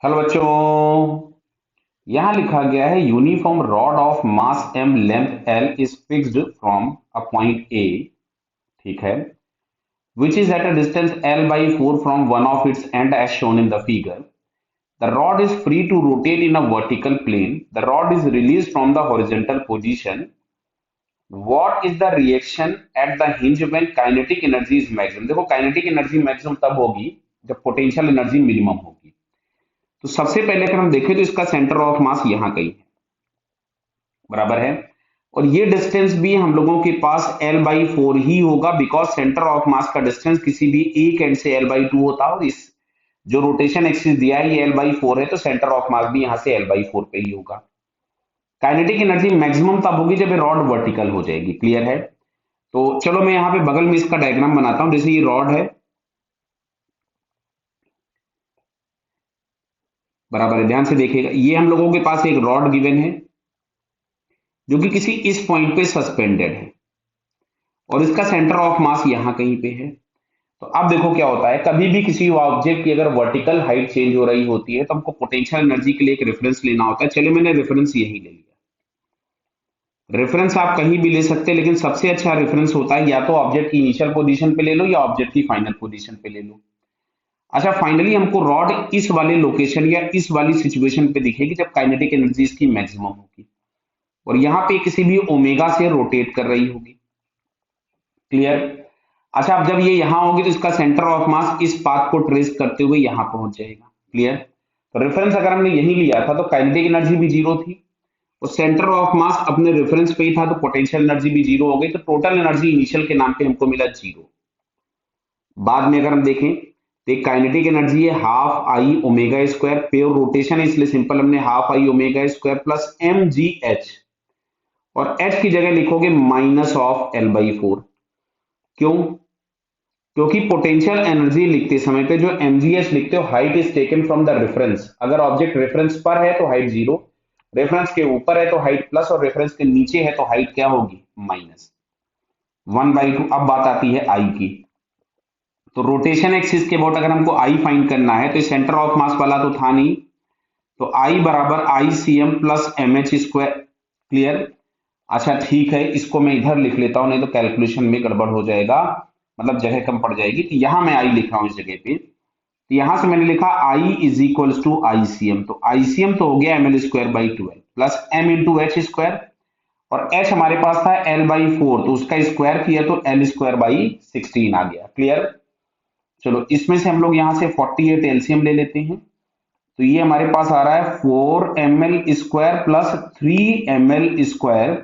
Hello बच्चों। यहां लिखा गया है uniform rod of mass M length L is fixed from a point A. ठीक है। Which is at a distance L by 4 from one of its end as shown in the figure. The rod is free to rotate in a vertical plane. The rod is release from the horizontal position. What is the reaction at the hinge when kinetic energy is maximum. देखो, kinetic energy maximum तब होगी जब potential energy minimum होगी। तो सबसे पहले अगर हम देखें तो इसका सेंटर ऑफ मास यहां कहीं है, बराबर है। और ये डिस्टेंस भी हम लोगों के पास एल बाई फोर ही होगा, बिकॉज सेंटर ऑफ मास का डिस्टेंस किसी भी एक एंड से एल बाई टू होता है, और इस जो रोटेशन एक्सिस दिया है ये एल बाई फोर है, तो सेंटर ऑफ मास भी यहां से एल बाई फोर पे ही होगा। काइनेटिक एनर्जी मैक्सिमम तब होगी जब ये रॉड वर्टिकल हो जाएगी। क्लियर है। तो चलो मैं यहाँ पे बगल में इसका डायग्राम बनाता हूं। जैसे ये रॉड है, बराबर है, ध्यान से देखिएगा। ये हम लोगों के पास एक रॉड गिवन है जो कि किसी इस पॉइंट पे सस्पेंडेड है, और इसका सेंटर ऑफ मास यहां कहीं पे है। तो अब देखो क्या होता है, कभी भी किसी ऑब्जेक्ट की अगर वर्टिकल हाइट चेंज हो रही होती है तो हमको पोटेंशियल एनर्जी के लिए एक रेफरेंस लेना होता है। चलिए मैंने रेफरेंस यही ले लिया। रेफरेंस आप कहीं भी ले सकते हैं, लेकिन सबसे अच्छा रेफरेंस होता है या तो ऑब्जेक्ट की इनिशियल पोजीशन पे ले लो या ऑब्जेक्ट की फाइनल पोजीशन पे ले लो। अच्छा, फाइनली हमको रॉड इस वाले लोकेशन या इस वाली सिचुएशन पे दिखेगी जब काइनेटिक एनर्जी इसकी मैक्सिमम होगी, और यहाँ पे किसी भी ओमेगा से रोटेट कर रही होगी। क्लियर। अच्छा, अब जब ये यहां होगी तो इसका सेंटर ऑफ मास इस पाथ को ट्रेस करते हुए यहां पहुंच जाएगा। क्लियर। तो रेफरेंस अगर हमने यही लिया था तो काइनेटिक एनर्जी भी जीरो थी, और सेंटर ऑफ मास अपने रेफरेंस पे ही था, तो पोटेंशियल एनर्जी भी जीरो हो गई। तो टोटल एनर्जी इनिशियल के नाम पे हमको मिला जीरो। बाद में अगर हम देखें तो काइनेटिक एनर्जी है half I omega square, pure rotation है इसलिए सिंपल हमने half I omega square plus M G H, और एच की जगह लिखोगे minus of L by four. क्यों? क्योंकि पोटेंशियल एनर्जी लिखते समय पे जो एमजीएच लिखते हो, height is taken from the reference. अगर ऑब्जेक्ट रेफरेंस पर है तो हाइट जीरो, रेफरेंस के ऊपर है तो हाइट प्लस, और रेफरेंस के नीचे है तो हाइट क्या होगी, माइनस वन बाई टू। अब बात आती है आई की। तो रोटेशन एक्सिस के अबाउट अगर हमको आई फाइंड करना है तो सेंटर ऑफ मास वाला तो था नहीं, तो आई बराबर I C M plus M H square. Clear. अच्छा ठीक है, इसको मैं इधर लिख लेता हूं, नहीं तो कैलकुलेशन में गड़बड़ हो जाएगा, मतलब जगह कम पड़ जाएगी। तो यहां मैं आई लिख रहा हूं इस जगह पे। तो यहां से मैंने लिखा I is equals to ICM. तो आईसीएम तो हो गया M L square by twelve plus M into H square, और एच हमारे पास था एल बाई फोर, तो उसका स्क्वायर किया तो एल स्क्वायर बाई सिक्सटीन आ गया। क्लियर। चलो इसमें से हम लोग यहां से 48 एलसीएम ले लेते हैं। तो ये हमारे पास आ रहा है 4 ml square plus 3 ml square.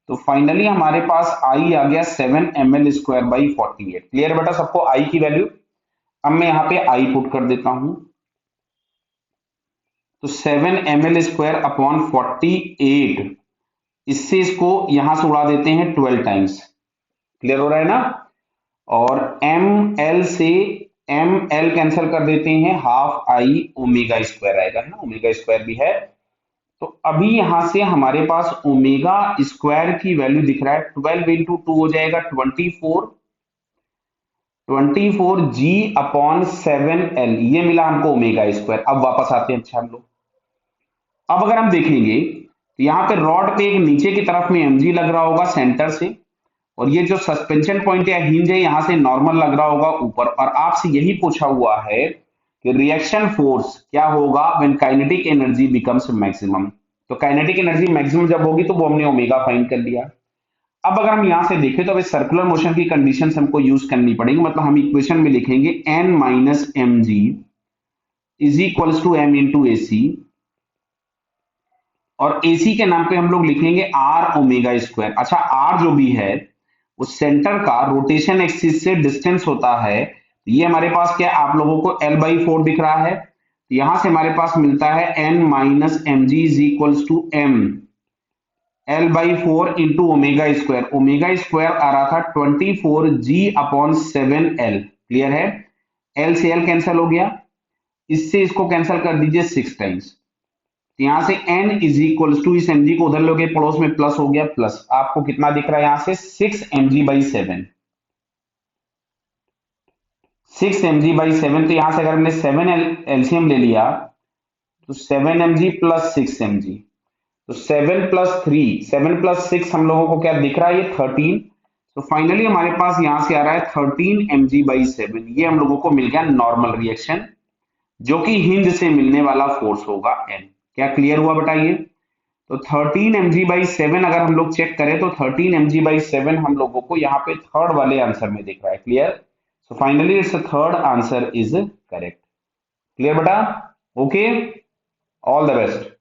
तो फाइनली हमारे पास आई आ गया 7 ml स्क्वायर बाई 48। क्लियर बेटा सबको आई की वैल्यू। अब मैं यहाँ पे आई पुट कर देता हूं, तो 7 ml स्क्वायर अपॉन 48, इससे इसको यहां से उड़ा देते हैं 12 टाइम्स। क्लियर हो रहा है ना। और एम एल से एम एल कैंसिल कर देते हैं, हाफ आई ओमेगा स्क्वायर आएगा, है ना, ओमेगा स्क्वायर भी है। तो अभी यहां से हमारे पास ओमेगा स्क्वायर की वैल्यू दिख रहा है 12 इंटू टू हो जाएगा 24, 24 जी अपॉन 7 एल, ये मिला हमको ओमेगा स्क्वायर। अब वापस आते हैं। अच्छा हम लोग अब अगर हम देखेंगे तो यहाँ पे रॉड पे एक नीचे की तरफ में एमजी लग रहा होगा सेंटर से, और ये जो सस्पेंशन पॉइंट या हिंज है यहां से नॉर्मल लग रहा होगा ऊपर। और आपसे यही पूछा हुआ है कि रिएक्शन फोर्स क्या होगा when kinetic energy becomes maximum. तो काइनेटिक एनर्जी मैक्सिमम जब होगी तो वो हमने ओमेगा फाइंड कर लिया। अब अगर हम यहां से देखें तो सर्कुलर मोशन की कंडीशन हमको यूज करनी पड़ेगी, मतलब हम इक्वेशन में लिखेंगे N minus M G is equals to M into A C, और एसी के नाम पे हम लोग लिखेंगे आर ओमेगा स्क्वायर। अच्छा, आर जो भी है उस सेंटर का रोटेशन एक्सिस से डिस्टेंस होता है। ये हमारे पास क्या, आप लोगों को एल बाई फोर दिख रहा है, तो यहां से हमारे पास मिलता है N minus M G is equals to M L by four into omega square. Omega square आ रहा था 24 जी अपॉन 7 एल। क्लियर है। एल से एल कैंसिल हो गया, इससे इसको कैंसिल कर दीजिए 6 टाइम्स। तो यहां से n इज इक्वल टू, इस mg को उधर लोगे पड़ोस में प्लस हो गया, प्लस आपको कितना दिख रहा है यहां से 6 mg/7, 6 mg/7। तो यहां से अगर हमने 7 एलसीएम ले लिया तो 7 mg प्लस 6 mg, तो 7 + 6 हम लोगों को क्या दिख रहा है, ये 13। तो फाइनली हमारे पास यहां से आ रहा है 13 mg/7, ये हम लोगों को मिल गया नॉर्मल रिएक्शन, जो कि हिंज से मिलने वाला फोर्स होगा N। क्या क्लियर हुआ बताइए? तो 13 mg/7 अगर हम लोग चेक करें तो 13 mg/7 हम लोगों को यहाँ पे थर्ड वाले आंसर में दिख रहा है। Clear? So finally it's third answer is correct. Clear बेटा? Okay, all the best.